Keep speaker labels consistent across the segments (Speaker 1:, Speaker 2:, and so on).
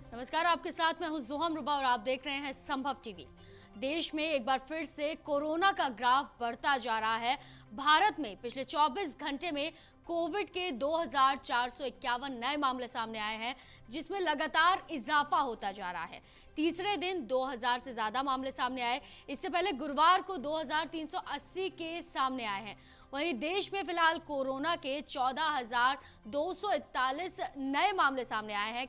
Speaker 1: नमस्कार, आपके साथ मैं हूं जोहम रुबा और आप देख रहे हैं संभव टीवी। देश में एक बार फिर से कोरोना का ग्राफ बढ़ता जा रहा है। भारत में पिछले 24 घंटे में कोविड के 2451 नए मामले सामने आए हैं, जिसमें लगातार इजाफा होता जा रहा है। तीसरे दिन 2000 से ज्यादा मामले सामने आए। इससे पहले गुरुवार को 2380 केस सामने आए हैं। वहीं देश में फिलहाल कोरोना के 14,241 नए मामले सामने आए हैं।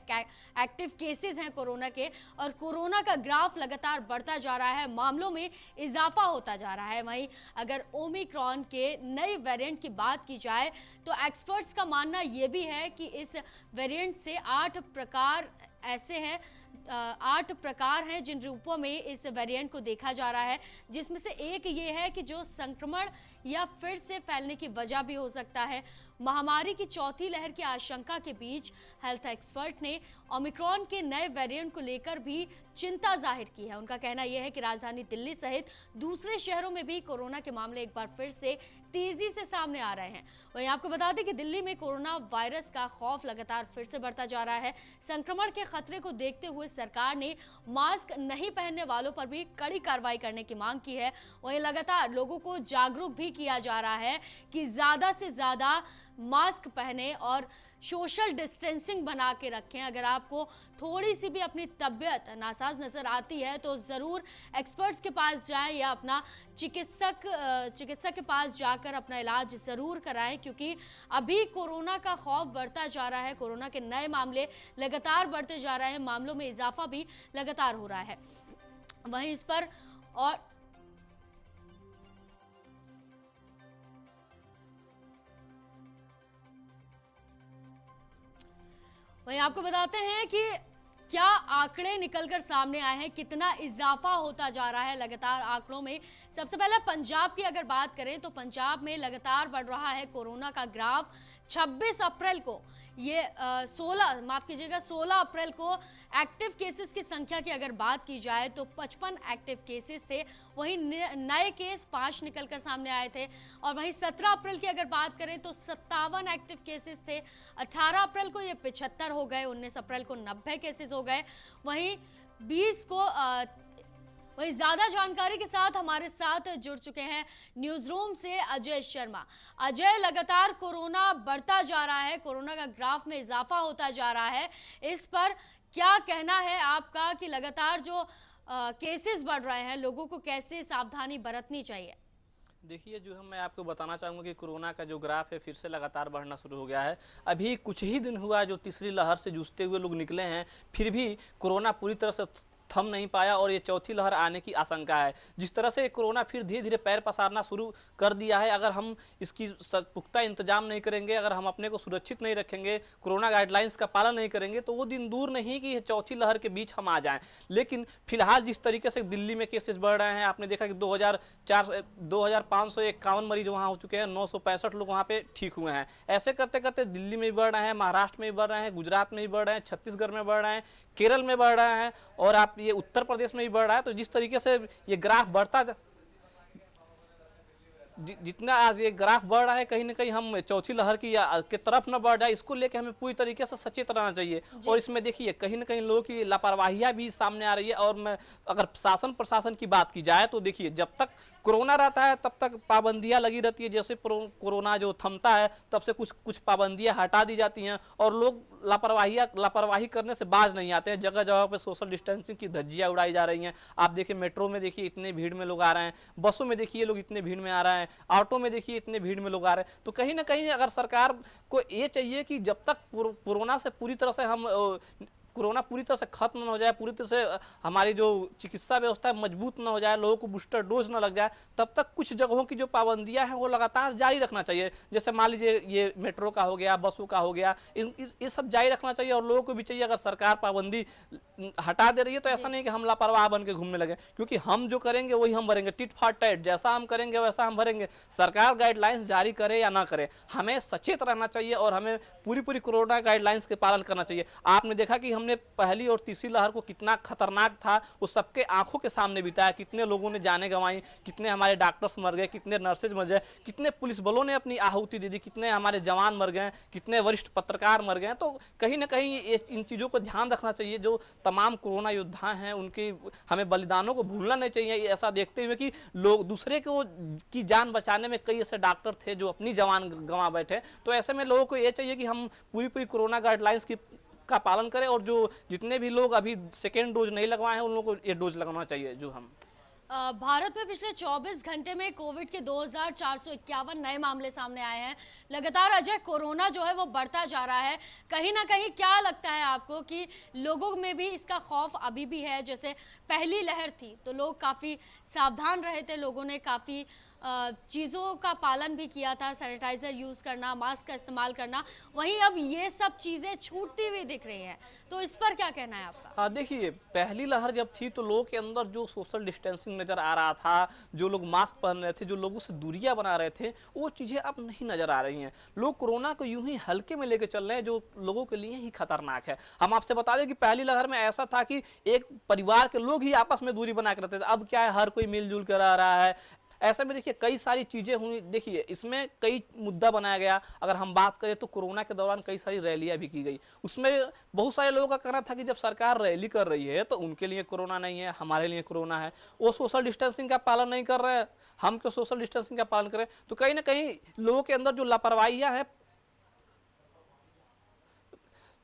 Speaker 1: एक्टिव केसेस हैं कोरोना के, और कोरोना का ग्राफ लगातार बढ़ता जा रहा है, मामलों में इजाफा होता जा रहा है। वहीं अगर ओमिक्रॉन के नए वेरिएंट की बात की जाए तो एक्सपर्ट्स का मानना यह भी है कि इस वेरिएंट से 8 प्रकार हैं जिन रूपों में इस वेरिएंट को देखा जा रहा है, जिसमें से एक ये है कि जो संक्रमण या फिर से फैलने की वजह भी हो सकता है। महामारी की चौथी लहर की आशंका के बीच हेल्थ एक्सपर्ट ने ओमिक्रॉन के नए वेरिएंट को लेकर भी चिंता जाहिर की है। उनका कहना यह है कि राजधानी दिल्ली सहित दूसरे शहरों में भी कोरोना के मामले एक बार फिर से तेजी से सामने आ रहे हैं। वहीं आपको बता दें कि दिल्ली में कोरोना वायरस का खौफ लगातार फिर से बढ़ता जा रहा है। संक्रमण के खतरे को देखते हुए सरकार ने मास्क नहीं पहनने वालों पर भी कड़ी कार्रवाई करने की मांग की है। वहीं लगातार लोगों को जागरूक भी किया जा रहा है कि ज्यादा से ज्यादा मास्क पहने और सोशल डिस्टेंसिंग बना के रखें। अगर आपको थोड़ी सी भी अपनी तबीयत नासाज नजर आती है तो जरूर एक्सपर्ट्स के पास जाएं या अपना चिकित्सक के पास जाकर अपना इलाज जरूर कराएं, क्योंकि अभी कोरोना का खौफ बढ़ता जा रहा है। कोरोना के नए मामले लगातार बढ़ते जा रहे हैं, मामलों में इजाफा भी लगातार हो रहा है। वहीं इस पर और वहीं आपको बताते हैं कि क्या आंकड़े निकलकर सामने आए हैं, कितना इजाफा होता जा रहा है लगातार आंकड़ों में। सबसे पहले पंजाब की अगर बात करें तो पंजाब में लगातार बढ़ रहा है कोरोना का ग्राफ। 26 अप्रैल को ये 16 अप्रैल को एक्टिव केसेस की संख्या की अगर बात की जाए तो 55 एक्टिव केसेस थे। वहीं नए केस 5 निकलकर सामने आए थे। और वहीं 17 अप्रैल की अगर बात करें तो 57 एक्टिव केसेस थे। 18 अप्रैल को ये 75 हो गए। 19 अप्रैल को 90 केसेस हो गए। वहीं 20 को वही ज्यादा जानकारी के साथ हमारे साथ जुड़ चुके हैं न्यूज रूम से अजय शर्मा। अजय, लगातार कोरोना बढ़ता जा रहा है, कोरोना का ग्राफ में इजाफा होता जा रहा है, इस पर क्या कहना है आपका कि लगातार जो केसेस बढ़ रहे हैं, लोगों को कैसे सावधानी बरतनी चाहिए?
Speaker 2: देखिए, जो हम मैं आपको बताना चाहूँगा कि कोरोना का जो ग्राफ है फिर से लगातार बढ़ना शुरू हो गया है। अभी कुछ ही दिन हुआ जो तीसरी लहर से जूझते हुए लोग निकले हैं, फिर भी कोरोना पूरी तरह से थम नहीं पाया और ये चौथी लहर आने की आशंका है। जिस तरह से कोरोना फिर धीरे धीरे पैर पसारना शुरू कर दिया है, अगर हम इसकी पुख्ता इंतजाम नहीं करेंगे, अगर हम अपने को सुरक्षित नहीं रखेंगे, कोरोना गाइडलाइंस का पालन नहीं करेंगे, तो वो दिन दूर नहीं कि चौथी लहर के बीच हम आ जाएं। लेकिन फिलहाल जिस तरीके से दिल्ली में केसेस बढ़ रहे हैं, आपने देखा कि 2551 मरीज वहाँ हो चुके हैं, 965 लोग वहाँ पे ठीक हुए हैं। ऐसे करते करते दिल्ली में भी बढ़ रहे हैं, महाराष्ट्र में भी बढ़ रहे हैं, गुजरात में भी बढ़ रहे हैं, छत्तीसगढ़ में बढ़ रहे हैं, केरल में बढ़ रहा है और आप ये उत्तर प्रदेश में भी बढ़ रहा है। तो जिस तरीके से ये ग्राफ जितना आज ये ग्राफ बढ़ रहा है, कहीं ना कहीं हम चौथी लहर की तरफ न बढ़ जाए, इसको लेकर हमें पूरी तरीके से सचेत रहना चाहिए। और इसमें देखिए कहीं ना कहीं लोगों की लापरवाहियां भी सामने आ रही है। और मैं अगर शासन प्रशासन की बात की जाए तो देखिए, जब तक कोरोना रहता है तब तक पाबंदियां लगी रहती है। जैसे कोरोना जो थमता है तब से कुछ पाबंदियां हटा दी जाती हैं और लोग लापरवाही करने से बाज नहीं आते हैं। जगह जगह पे सोशल डिस्टेंसिंग की धज्जियां उड़ाई जा रही हैं। आप देखिए, मेट्रो में देखिए इतने भीड़ में लोग आ रहे हैं, बसों में देखिए लोग इतने भीड़ में आ रहे हैं, ऑटो में देखिए इतने भीड़ में लोग आ रहे हैं। तो कहीं ना कहीं अगर सरकार को ये चाहिए कि जब तक कोरोना से पूरी तरह से कोरोना पूरी तरह से खत्म न हो जाए, पूरी तरह से हमारी जो चिकित्सा व्यवस्था है मजबूत न हो जाए, लोगों को बूस्टर डोज न लग जाए, तब तक कुछ जगहों की जो पाबंदियां हैं वो लगातार जारी रखना चाहिए। जैसे मान लीजिए ये मेट्रो का हो गया, बसों का हो गया, ये सब जारी रखना चाहिए। और लोगों को भी चाहिए, अगर सरकार पाबंदी हटा दे रही है तो ऐसा नहीं कि हम लापरवाह बन के घूमने लगे, क्योंकि हम जो करेंगे वही हम भरेंगे। टिट फॉर टैट, जैसा हम करेंगे वैसा हम भरेंगे। सरकार गाइडलाइंस जारी करे या ना करे, हमें सचेत रहना चाहिए और हमें पूरी कोरोना गाइडलाइंस के पालन करना चाहिए। आपने देखा कि हमने हमने पहली और तीसरी लहर को कितना खतरनाक था वो सबके आंखों के सामने बिताया। कितने लोगों ने जाने गंवाई, कितने हमारे डॉक्टर्स मर गए, कितने नर्सेज मर गए, कितने पुलिस बलों ने अपनी आहुति दे दी, कितने हमारे जवान मर गए, कितने वरिष्ठ पत्रकार मर गए। तो कहीं ना कहीं इन चीज़ों को ध्यान रखना चाहिए। जो तमाम कोरोना योद्धा हैं उनकी हमें बलिदानों को भूलना नहीं चाहिए। ऐसा देखते हुए कि लोग दूसरे को की जान बचाने में कई ऐसे डॉक्टर थे जो अपनी जान गंवा बैठे। तो ऐसे में लोगों को ये चाहिए कि हम पूरी कोरोना गाइडलाइंस का पालन करें, और जो जितने भी लोग अभी सेकेंड डोज नहीं लगवाए हैं उन लोगों को ये डोज लगवाना चाहिए। जो हम
Speaker 1: भारत में पिछले 24 घंटे में कोविड के 2451 नए मामले सामने आए हैं। लगातार अजय कोरोना जो है वो बढ़ता जा रहा है। कहीं ना कहीं क्या लगता है आपको कि लोगों में भी इसका खौफ अभी भी है? जैसे पहली लहर थी तो लोग काफ़ी सावधान रहे थे, लोगों ने काफ़ी चीज़ों का पालन भी किया था, सैनिटाइज़र यूज़ करना, मास्क का इस्तेमाल करना। वहीं अब ये सब चीज़ें छूटती हुई दिख रही हैं, तो इस पर क्या कहना है आपका?
Speaker 2: हाँ, देखिए पहली लहर जब थी तो लोगों के अंदर जो सोशल डिस्टेंसिंग नज़र आ रहा था, जो लोग मास्क पहन रहे थे, जो लोगों से दूरियां बना रहे थे, वो चीज़ें अब नहीं नज़र आ रही हैं। लोग कोरोना को यूं ही हल्के में लेके चल रहे हैं, जो लोगों के लिए ही खतरनाक है। हम आपसे बता दें कि पहली लहर में ऐसा था कि एक परिवार के लोग ही आपस में दूरी बना के रहते थे। अब क्या है, हर कोई मिलजुल कर आ रहा है। ऐसे में देखिए कई सारी चीज़ें हुई। देखिए इसमें कई मुद्दा बनाया गया। अगर हम बात करें तो कोरोना के दौरान कई सारी रैलियां भी की गई। उसमें बहुत सारे लोगों का कहना था कि जब सरकार रैली कर रही है तो उनके लिए कोरोना नहीं है, हमारे लिए कोरोना है। वो सोशल डिस्टेंसिंग का पालन नहीं कर रहे हैं, हम क्यों सोशल डिस्टेंसिंग का पालन करें? तो कहीं ना कहीं लोगों के अंदर जो लापरवाहियां हैं,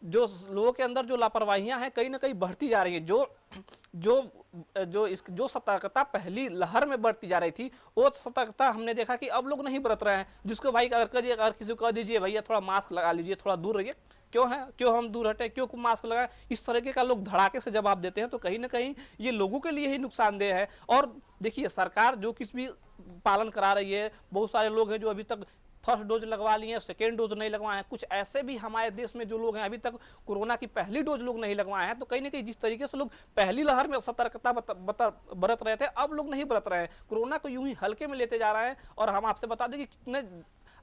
Speaker 2: लापरवाहियां हैं कहीं ना कहीं बढ़ती जा रही है। जो सतर्कता पहली लहर में बढ़ती जा रही थी, वो सतर्कता हमने देखा कि अब लोग नहीं बरत रहे हैं। जिसको भाई अगर किसी को कह दीजिए भैया थोड़ा मास्क लगा लीजिए, थोड़ा दूर रहिए, क्यों हम दूर हटे, क्यों मास्क लगाएं, इस तरीके का लोग धड़ाके से जवाब देते हैं। तो कहीं ना कहीं ये लोगों के लिए ही नुकसानदेह है। और देखिए सरकार जो किस भी पालन करा रही है, बहुत सारे लोग हैं जो अभी तक फर्स्ट डोज लगवा लिए हैं, सेकेंड डोज नहीं लगवाए हैं। कुछ ऐसे भी हमारे देश में जो लोग हैं अभी तक कोरोना की पहली डोज लोग नहीं लगवाए हैं। तो कहीं ना कहीं जिस तरीके से लोग पहली लहर में सतर्कता बरत रहे थे, अब लोग नहीं बरत रहे हैं, कोरोना को यूं ही हल्के में लेते जा रहे हैं। और हम आपसे बता दें कि कितने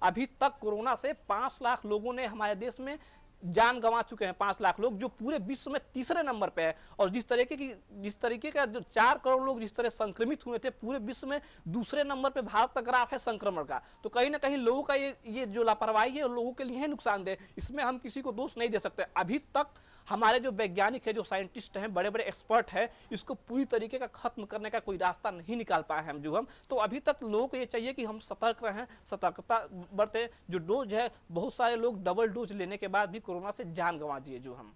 Speaker 2: अभी तक कोरोना से 5 लाख लोगों ने हमारे देश में जान गंवा चुके हैं। 5 लाख लोग, जो पूरे विश्व में तीसरे नंबर पे है। और जिस तरीके का जो 4 करोड़ लोग जिस तरह संक्रमित हुए थे, पूरे विश्व में दूसरे नंबर पे भारत का ग्राफ है संक्रमण का। तो कहीं ना कहीं लोगों का ये जो लापरवाही है लोगों के लिए है नुकसानदेह। इसमें हम किसी को दोष नहीं दे सकते। अभी तक हमारे जो वैज्ञानिक है, जो साइंटिस्ट हैं, बड़े बड़े एक्सपर्ट हैं, इसको पूरी तरीके का खत्म करने का कोई रास्ता नहीं निकाल पाए हैं हम। तो अभी तक लोगों को ये चाहिए कि हम सतर्क रहें, सतर्कता बरतें। जो डोज है, बहुत सारे लोग डबल डोज लेने के बाद भी कोरोना से जान गंवा दिए। जो हम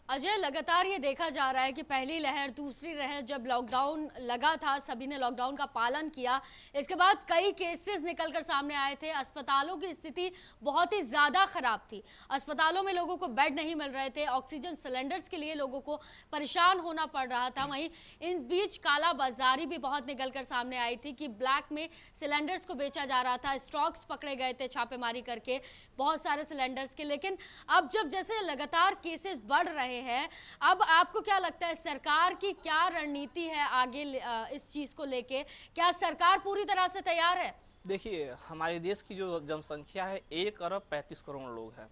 Speaker 1: अजय, लगातार ये देखा जा रहा है कि पहली लहर, दूसरी लहर, जब लॉकडाउन लगा था सभी ने लॉकडाउन का पालन किया, इसके बाद कई केसेस निकलकर सामने आए थे। अस्पतालों की स्थिति बहुत ही ज़्यादा ख़राब थी। अस्पतालों में लोगों को बेड नहीं मिल रहे थे, ऑक्सीजन सिलेंडर्स के लिए लोगों को परेशान होना पड़ रहा था। वहीं इन बीच काला बाजारी भी बहुत निकलकर सामने आई थी कि ब्लैक में सिलेंडर्स को बेचा जा रहा था। स्टॉक्स पकड़े गए थे छापेमारी करके बहुत सारे सिलेंडर्स के। लेकिन अब जब जैसे लगातार केसेस बढ़ रहे है, अब आपको क्या लगता है सरकार की क्या रणनीति है आगे इस चीज को लेके? क्या सरकार पूरी तरह से तैयार है?
Speaker 2: देखिए हमारे देश की जो जनसंख्या है 1 अरब 35 करोड़ लोग हैं।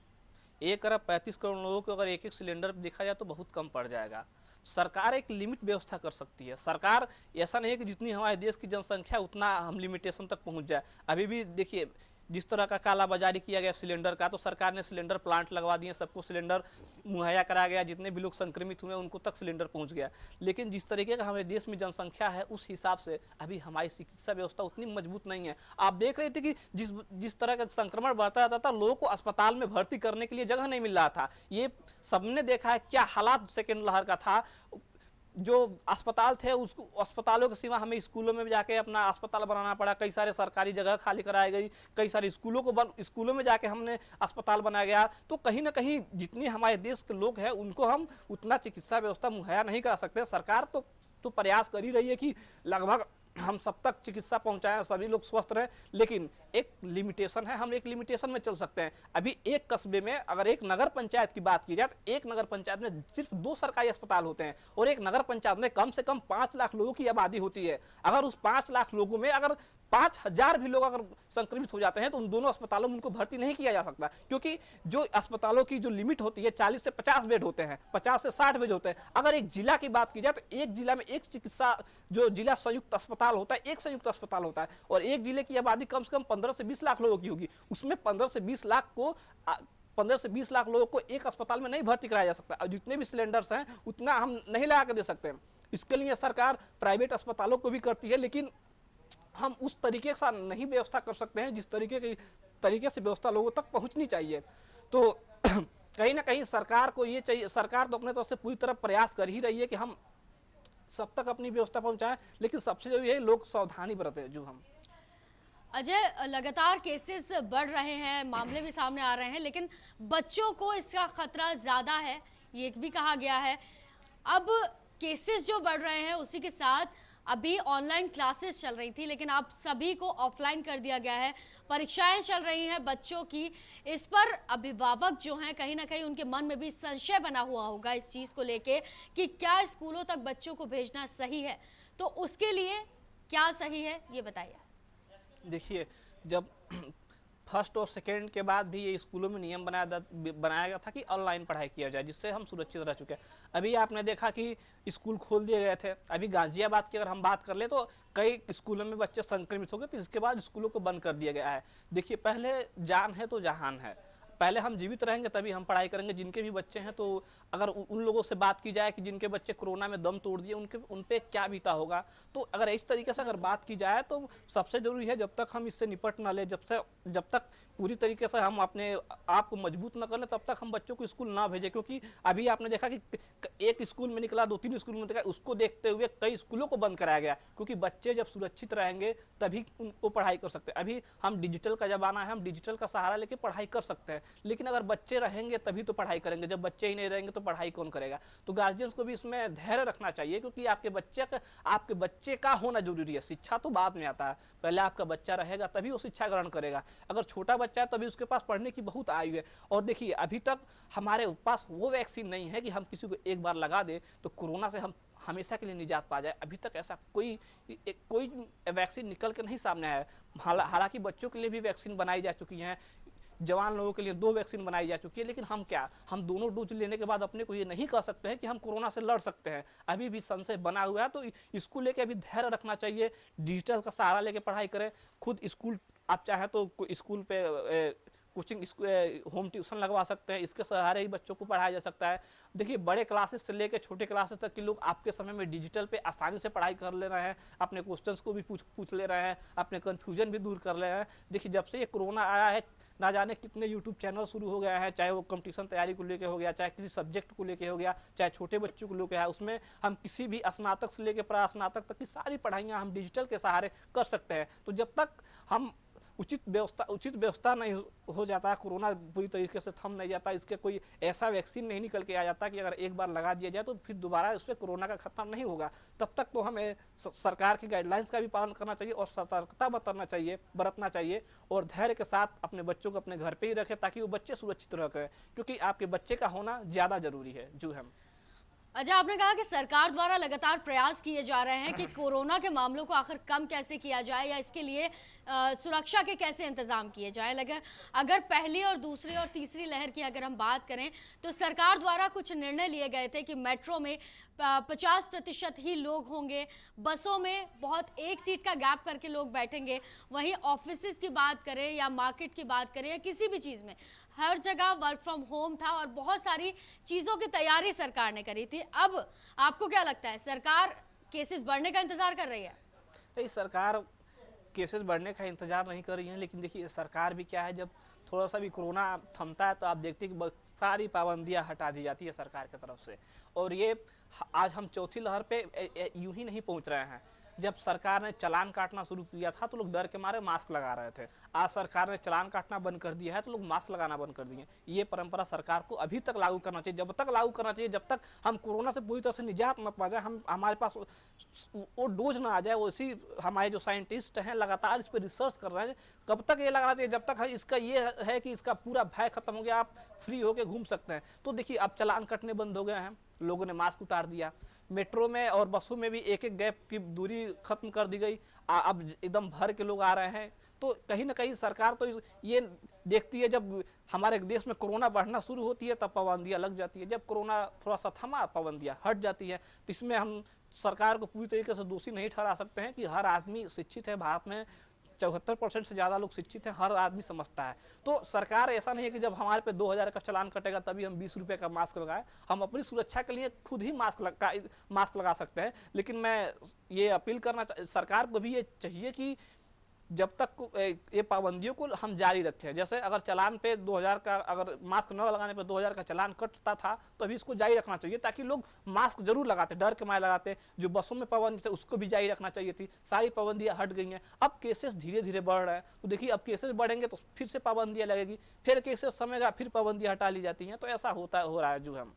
Speaker 2: 1 अरब 35 करोड़ लोगों को अगर एक सिलेंडर देखा जाए तो बहुत कम पड़ जाएगा। सरकार एक लिमिट व्यवस्था कर सकती है। सरकार ऐसा नहीं है कि जितनी हमारे देश की जनसंख्या उतना हम लिमिटेशन तक पहुंच जाए। अभी भी देखिए जिस तरह का कालाबाजारी किया गया सिलेंडर का, तो सरकार ने सिलेंडर प्लांट लगवा दिए, सबको सिलेंडर मुहैया कराया गया, जितने भी लोग संक्रमित हुए उनको तक सिलेंडर पहुंच गया। लेकिन जिस तरीके का हमारे देश में जनसंख्या है उस हिसाब से अभी हमारी चिकित्सा व्यवस्था उतनी मजबूत नहीं है। आप देख रहे थे कि जिस तरह का संक्रमण बढ़ता जाता था, लोगों को अस्पताल में भर्ती करने के लिए जगह नहीं मिल रहा था। ये सबने देखा है क्या हालात सेकेंड लहर का था। जो अस्पताल थे उस अस्पतालों के सिवा हमें स्कूलों में जाके अपना अस्पताल बनाना पड़ा। कई सारे सरकारी जगह खाली कराई गई, कई सारे स्कूलों में जाके हमने अस्पताल बनाया गया। तो कहीं ना कहीं जितने हमारे देश के लोग हैं उनको हम उतना चिकित्सा व्यवस्था मुहैया नहीं करा सकते। सरकार तो प्रयास कर ही रही है कि लगभग हम सब तक चिकित्सा पहुंचाएं, सभी लोग स्वस्थ रहें, लेकिन एक लिमिटेशन है, हम एक लिमिटेशन में चल सकते हैं। अभी एक कस्बे में अगर एक नगर पंचायत की बात की जाए तो एक नगर पंचायत में सिर्फ 2 सरकारी अस्पताल होते हैं और एक नगर पंचायत में कम से कम 5 लाख लोगों की आबादी होती है। अगर उस 5 लाख लोगों में अगर 5,000 भी लोग अगर संक्रमित हो जाते हैं तो उन दोनों अस्पतालों में उनको भर्ती नहीं किया जा सकता, क्योंकि जो अस्पतालों की जो लिमिट होती है 40 से 50 बेड होते हैं, 50 से 60 बेड होते हैं। अगर एक जिला की बात की जाए तो एक जिला में एक चिकित्सा जो जिला संयुक्त अस्पताल होता है, एक संयुक्त अस्पताल होता है, और एक जिले की आबादी कम से कम 15 से 20 लाख लोगों की होगी। उसमें 15 से 20 लाख लोगों को एक अस्पताल में नहीं भर्ती कराया जा सकता, और जितने भी सिलेंडर्स हैं उतना हम नहीं लगा के दे सकते हैं। इसके लिए सरकार प्राइवेट अस्पतालों को भी करती है, लेकिन हम उस तरीके से नहीं व्यवस्था कर सकते हैं जिस तरीके से व्यवस्था लोगों तक पहुंचनी चाहिए। तो कहीं ना कहीं सरकार को ये चाहिए, सरकार तो अपने तरफ से पूरी तरह प्रयास कर ही रही है कि हम सब तक अपनी व्यवस्था पहुंचाएं, लेकिन सबसे जरूरी है लोग सावधानी बरतें। जो हम
Speaker 1: अजय, लगातार केसेस बढ़ रहे हैं, मामले भी सामने आ रहे हैं, लेकिन बच्चों को इसका खतरा ज्यादा है, ये भी कहा गया है। अब केसेस जो बढ़ रहे हैं उसी के साथ अभी ऑनलाइन क्लासेस चल रही थी, लेकिन अब सभी को ऑफलाइन कर दिया गया है। परीक्षाएं चल रही हैं बच्चों की, इस पर अभिभावक जो हैं कहीं ना कहीं उनके मन में भी संशय बना हुआ होगा इस चीज़ को लेके कि क्या स्कूलों तक बच्चों को भेजना सही है। तो उसके लिए क्या सही है ये बताइए।
Speaker 2: देखिए, जब फर्स्ट और सेकेंड के बाद भी ये स्कूलों में नियम बनाया गया था कि ऑनलाइन पढ़ाई किया जाए, जिससे हम सुरक्षित रह चुके हैं। अभी आपने देखा कि स्कूल खोल दिए गए थे। अभी गाजियाबाद की अगर हम बात कर ले तो कई स्कूलों में बच्चे संक्रमित हो गए, तो इसके बाद स्कूलों को बंद कर दिया गया है। देखिए, पहले जान है तो जहान है, पहले हम जीवित रहेंगे तभी हम पढ़ाई करेंगे। जिनके भी बच्चे हैं, तो अगर उन लोगों से बात की जाए कि जिनके बच्चे कोरोना में दम तोड़ दिए, उन पे क्या बीता होगा, तो अगर इस तरीके से अगर बात की जाए तो सबसे जरूरी है जब तक हम इससे निपट ना ले, जब तक पूरी तरीके से हम अपने आप को मजबूत न कर ले, तब तक हम बच्चों को स्कूल ना भेजें। क्योंकि अभी आपने देखा कि एक स्कूल में निकला, 2-3 स्कूल में निकला, उसको देखते हुए कई स्कूलों को बंद कराया गया, क्योंकि बच्चे जब सुरक्षित रहेंगे तभी उनको पढ़ाई कर सकते हैं। अभी हम डिजिटल का ज़माना है, हम डिजिटल का सहारा लेके पढ़ाई कर सकते हैं, लेकिन अगर बच्चे रहेंगे तभी तो पढ़ाई करेंगे। जब बच्चे ही नहीं रहेंगे तो पढ़ाई कौन करेगा। तो गार्जियंस को भी इसमें धैर्य रखना चाहिए, क्योंकि आपके बच्चे का होना जरूरी है। शिक्षा तो बाद में आता है, पहले आपका बच्चा रहेगा तभी वो शिक्षा ग्रहण करेगा। अगर छोटा बच्चा है तभी उसके पास पढ़ने की बहुत आयु है। और देखिए, अभी तक हमारे पास वो वैक्सीन नहीं है कि हम किसी को एक बार लगा दें तो कोरोना से हम हमेशा के लिए निजात पा जाए। अभी तक ऐसा कोई वैक्सीन निकल के नहीं सामने आया है। हालांकि बच्चों के लिए भी वैक्सीन बनाई जा चुकी हैं, जवान लोगों के लिए 2 वैक्सीन बनाई जा चुकी है, लेकिन हम दोनों डोज लेने के बाद अपने को ये नहीं कह सकते हैं कि हम कोरोना से लड़ सकते हैं। अभी भी संशय बना हुआ है, तो इसको लेके अभी धैर्य रखना चाहिए। डिजिटल का सहारा लेके पढ़ाई करें। खुद स्कूल आप चाहें तो स्कूल पे कोचिंग होम ट्यूशन लगवा सकते हैं, इसके सहारे ही बच्चों को पढ़ाया जा सकता है। देखिए, बड़े क्लासेस से लेकर छोटे क्लासेस तक के लोग आपके समय में डिजिटल पे आसानी से पढ़ाई कर ले रहे हैं, अपने क्वेश्चंस को भी पूछ ले रहे हैं, अपने कन्फ्यूजन भी दूर कर ले रहे हैं। देखिए, जब से ये कोरोना आया है, ना जाने कितने यूट्यूब चैनल शुरू हो गया है, चाहे वो कंपटीशन तैयारी को लेके हो गया, चाहे किसी सब्जेक्ट को लेके हो गया, चाहे छोटे बच्चों को लेके है। उसमें हम किसी भी स्नातक से लेकर प्रास्नातक तक की सारी पढ़ाइयाँ हम डिजिटल के सहारे कर सकते हैं। तो जब तक हम उचित व्यवस्था नहीं हो जाता, कोरोना पूरी तरीके से थम नहीं जाता, इसके कोई ऐसा वैक्सीन नहीं निकल के आ जाता कि अगर एक बार लगा दिया जाए तो फिर दोबारा इस पर कोरोना का खत्म नहीं होगा, तब तक तो हमें सरकार की गाइडलाइंस का भी पालन करना चाहिए और सतर्कता बरतना चाहिए और धैर्य के साथ अपने बच्चों को अपने घर पे ही रखें, ताकि वो बच्चे सुरक्षित रह करें, क्योंकि आपके बच्चे का होना ज़्यादा जरूरी है। जो हम
Speaker 1: अच्छा, आपने कहा कि सरकार द्वारा लगातार प्रयास किए जा रहे हैं कि कोरोना के मामलों को आखिर कम कैसे किया जाए या इसके लिए सुरक्षा के कैसे इंतजाम किए जाए। अगर पहली और दूसरी और तीसरी लहर की अगर हम बात करें तो सरकार द्वारा कुछ निर्णय लिए गए थे कि मेट्रो में 50% ही लोग होंगे, बसों में बहुत एक सीट का गैप करके लोग बैठेंगे। वहीं ऑफिसेज की बात करें या मार्केट की बात करें या किसी भी चीज़ में, हर जगह वर्क फ्रॉम होम था और बहुत सारी चीज़ों की तैयारी सरकार ने करी थी। अब आपको क्या लगता है, सरकार केसेस बढ़ने का इंतजार कर रही है?
Speaker 2: नहीं, सरकार केसेस बढ़ने का इंतजार नहीं कर रही है, लेकिन देखिए, सरकार भी क्या है, जब थोड़ा सा भी कोरोना थमता है तो आप देखते हैं कि सारी पाबंदियां हटा दी जाती है सरकार की तरफ से। और ये आज हम चौथी लहर पे यूं ही नहीं पहुंच रहे हैं। जब सरकार ने चालान काटना शुरू किया था तो लोग डर के मारे मास्क लगा रहे थे। आज सरकार ने चालान काटना बंद कर दिया है तो लोग मास्क लगाना बंद कर दिए। ये परंपरा सरकार को अभी तक लागू करना चाहिए, जब तक लागू करना चाहिए जब तक हम कोरोना से पूरी तरह से निजात न पा जाए, हम हमारे पास वो डोज ना आ जाए। उसी हमारे जो साइंटिस्ट हैं लगातार इस पर रिसर्च कर रहे हैं, कब तक ये लगाना चाहिए, जब तक इसका ये है कि इसका पूरा भय खत्म हो गया, आप फ्री होकर घूम सकते हैं। तो देखिए अब चालान कटने बंद हो गए हैं, लोगों ने मास्क उतार दिया, मेट्रो में और बसों में भी एक एक गैप की दूरी खत्म कर दी गई, अब एकदम भर के लोग आ रहे हैं। तो कहीं ना कहीं सरकार तो ये देखती है, जब हमारे देश में कोरोना बढ़ना शुरू होती है तब पाबंदियां लग जाती है, जब कोरोना थोड़ा सा थमा पाबंदियां हट जाती है। तो इसमें हम सरकार को पूरी तरीके से दोषी नहीं ठहरा सकते हैं कि हर आदमी शिक्षित है, भारत में 74% से ज़्यादा लोग शिक्षित हैं, हर आदमी समझता है। तो सरकार ऐसा नहीं है कि जब हमारे पे 2000 का चालान कटेगा तभी हम 20 रुपये का मास्क लगाएं। हम अपनी सुरक्षा के लिए खुद ही मास्क लगा सकते हैं। लेकिन मैं ये अपील करना सरकार को भी ये चाहिए कि जब तक ये पाबंदियों को हम जारी रखें, जैसे अगर चालान पे 2000 का, अगर मास्क न लगाने पे 2000 का चालान कटता था तो अभी इसको जारी रखना चाहिए, ताकि लोग मास्क जरूर लगाते, डर के मारे लगाते। जो बसों में पाबंदी थी उसको भी जारी रखना चाहिए थी, सारी पाबंदियां हट गई हैं। अब केसेस धीरे धीरे बढ़ रहे हैं, तो देखिए अब केसेस बढ़ेंगे तो फिर से पाबंदियां लगेगी, फिर केसेस समेगा, फिर पाबंदियां हटा ली जाती हैं। तो ऐसा हो रहा है जो हम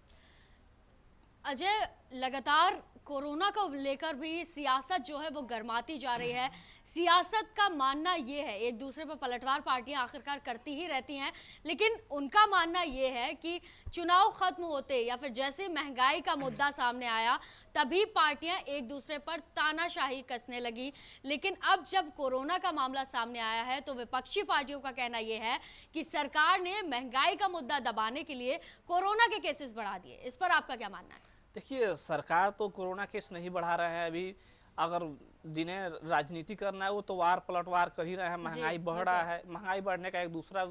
Speaker 1: अजय, लगातार कोरोना को लेकर भी सियासत जो है वो गर्माती जा रही है। सियासत का मानना ये है, एक दूसरे पर पलटवार पार्टियां आखिरकार करती ही रहती हैं, लेकिन उनका मानना ये है कि चुनाव खत्म होते या फिर जैसे महंगाई का मुद्दा सामने आया तभी पार्टियां एक दूसरे पर तानाशाही कसने लगी। लेकिन अब जब कोरोना का मामला सामने आया है तो विपक्षी पार्टियों का कहना यह है कि सरकार ने महंगाई का मुद्दा दबाने के लिए कोरोना के केसेस बढ़ा दिए। इस पर आपका क्या मानना है?
Speaker 2: देखिए, सरकार तो कोरोना केस नहीं बढ़ा रहे हैं अभी। अगर जिन्हें राजनीति करना है वो तो वार पलटवार कर ही रहे हैं। महंगाई बढ़ रहा है, महंगाई बढ़ने का एक दूसरा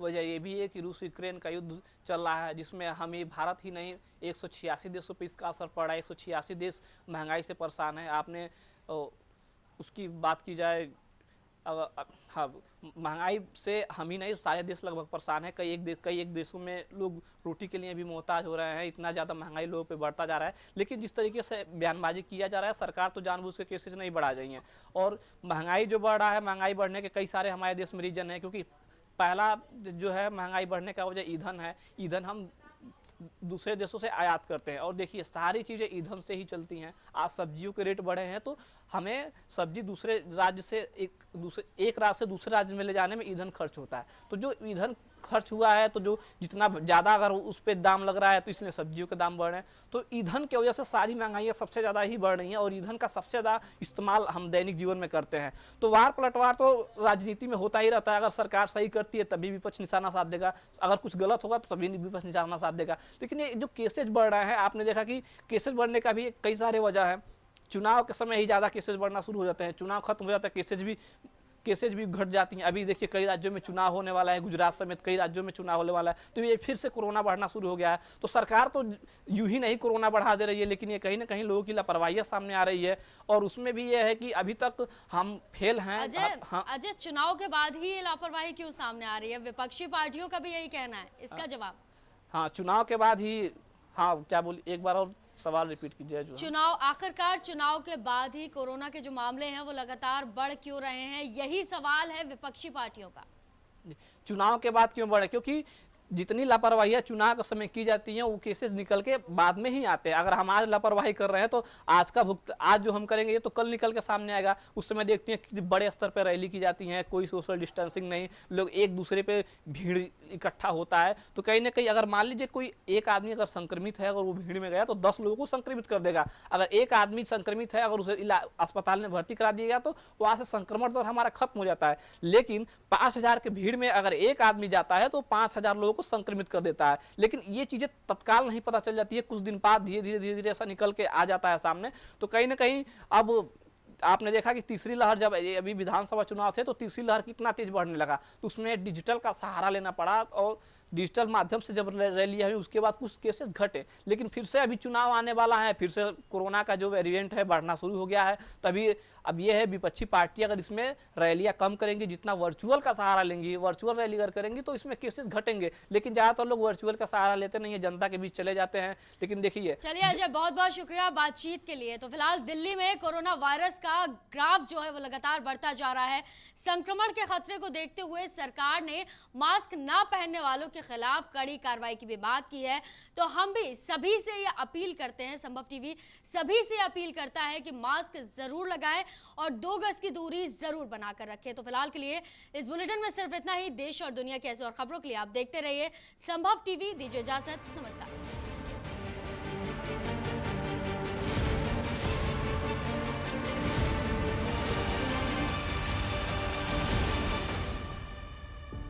Speaker 2: वजह ये भी है कि रूस यूक्रेन का युद्ध चल रहा है, जिसमें हम ही भारत ही नहीं 186 देशों पर इसका असर पड़ा है। 186 देश महंगाई से परेशान है। आपने उसकी बात की जाए, हाँ, महंगाई से हम ही नहीं सारे देश लगभग परेशान हैं। कई एक देशों में लोग रोटी के लिए भी मोहताज हो रहे हैं, इतना ज़्यादा महंगाई लोगों पे बढ़ता जा रहा है। लेकिन जिस तरीके से बयानबाजी किया जा रहा है, सरकार तो जानबूझ के केसेस नहीं बढ़ा रही हैं। और महंगाई जो बढ़ रहा है, महंगाई बढ़ने के कई सारे हमारे देश में रीजन है, क्योंकि पहला जो है महंगाई बढ़ने का वजह ईंधन है। ईंधन हम दूसरे देशों से आयात करते हैं, और देखिए सारी चीज़ें ईंधन से ही चलती हैं। आज सब्जियों के रेट बढ़े हैं तो हमें सब्जी दूसरे राज्य से एक राज्य से दूसरे राज्य में ले जाने में ईंधन खर्च होता है। तो जो ईंधन खर्च हुआ है, तो जो जितना ज़्यादा अगर उस पर दाम लग रहा है तो इसलिए सब्जियों के दाम बढ़ रहे हैं। तो ईंधन की वजह से सारी महंगाइयाँ सबसे ज़्यादा ही बढ़ रही हैं, और ईंधन का सबसे ज़्यादा इस्तेमाल हम दैनिक जीवन में करते हैं। तो वार पलटवार तो राजनीति में होता ही रहता है। अगर सरकार सही करती है तभी विपक्ष निशाना साध देगा, अगर कुछ गलत होगा तो तभी विपक्ष निशाना साध देगा। लेकिन ये जो केसेज बढ़ रहे हैं, आपने देखा कि केसेज बढ़ने का भी कई सारे वजह है। चुनाव के समय ही ज़्यादा केसेज बढ़ना शुरू हो जाते हैं, चुनाव खत्म हो जाता है केसेज भी घट जाती हैं। अभी देखिए कई राज्यों में चुनाव होने वाला है, गुजरात समेत कई राज्यों में चुनाव होने वाला है, तो ये फिर से कोरोना बढ़ना शुरू हो गया है। तो सरकार तो यूं ही नहीं कोरोना बढ़ा दे रही है, लेकिन ये कहीं ना कहीं लोगों की लापरवाहियां सामने आ रही है। और उसमें भी ये है कि अभी तक हम फेल हैं।
Speaker 1: अजय, चुनाव के बाद ही ये लापरवाही क्यों सामने आ रही है? विपक्षी पार्टियों का भी यही कहना है, इसका जवाब?
Speaker 2: हाँ, चुनाव के बाद ही, हाँ क्या बोली, एक बार और सवाल रिपीट कीजिए।
Speaker 1: आखिरकार चुनाव के बाद ही कोरोना के जो मामले हैं वो लगातार बढ़ क्यों रहे हैं, यही सवाल है विपक्षी पार्टियों का।
Speaker 2: चुनाव के बाद क्यों बढ़े? क्योंकि जितनी लापरवाहियां चुनाव के समय की जाती हैं वो केसेस निकल के बाद में ही आते हैं। अगर हम आज लापरवाही कर रहे हैं तो आज जो हम करेंगे ये तो कल निकल के सामने आएगा। उस समय देखते हैं कि बड़े स्तर पर रैली की जाती है, कोई सोशल डिस्टेंसिंग नहीं, लोग एक दूसरे पे भीड़ इकट्ठा होता है। तो कहीं ना कहीं अगर मान लीजिए कोई एक आदमी अगर संक्रमित है, अगर वो भीड़ में गया तो 10 लोगों को संक्रमित कर देगा। अगर एक आदमी संक्रमित है, अगर उसे अस्पताल में भर्ती करा दिया गया तो वहाँ से संक्रमण दर हमारा खत्म हो जाता है। लेकिन 5000 के भीड़ में अगर एक आदमी जाता है तो 5000 लोगों को संक्रमित कर देता है। लेकिन ये चीजें तत्काल नहीं पता चल जाती है, कुछ दिन बाद धीरे धीरे ऐसा निकल के आ जाता है सामने। तो कहीं ना कहीं अब आपने देखा कि तीसरी लहर, जब अभी विधानसभा चुनाव थे तो तीसरी लहर कितना तेज बढ़ने लगा, तो उसमें डिजिटल का सहारा लेना पड़ा। और डिजिटल माध्यम से जब रैलियां हुई उसके बाद कुछ केसेस घटे, लेकिन फिर से अभी चुनाव आने वाला है, फिर से कोरोना का जो वेरिएंट है बढ़ना शुरू हो गया है। तभी अब ये है विपक्षी पार्टी अगर इसमें रैलियां कम करेंगी, जितना वर्चुअल का सहारा लेंगी, वर्चुअल रैली अगर करेंगी तो इसमें केसेस घटेंगे। लेकिन ज्यादातर लोग वर्चुअल का सहारा लेते नहीं है, जनता के बीच चले जाते हैं। लेकिन देखिए,
Speaker 1: चलिए अजय, बहुत बहुत शुक्रिया बातचीत के लिए। तो फिलहाल दिल्ली में कोरोना वायरस का ग्राफ जो है वो लगातार बढ़ता जा रहा है। संक्रमण के खतरे को देखते हुए सरकार ने मास्क ना पहनने वालों के खिलाफ कड़ी कार्रवाई की भी बात की है। तो हम भी सभी से ये अपील करते हैं, संभव टीवी सभी से अपील करता है कि मास्क जरूर लगाएं और 2 गज की दूरी जरूर बनाकर रखें। तो फिलहाल के लिए इस बुलेटिन में सिर्फ इतना ही। देश और दुनिया की ऐसी और खबरों के लिए आप देखते रहिए संभव टीवी। दीजिए इजाजत, नमस्कार।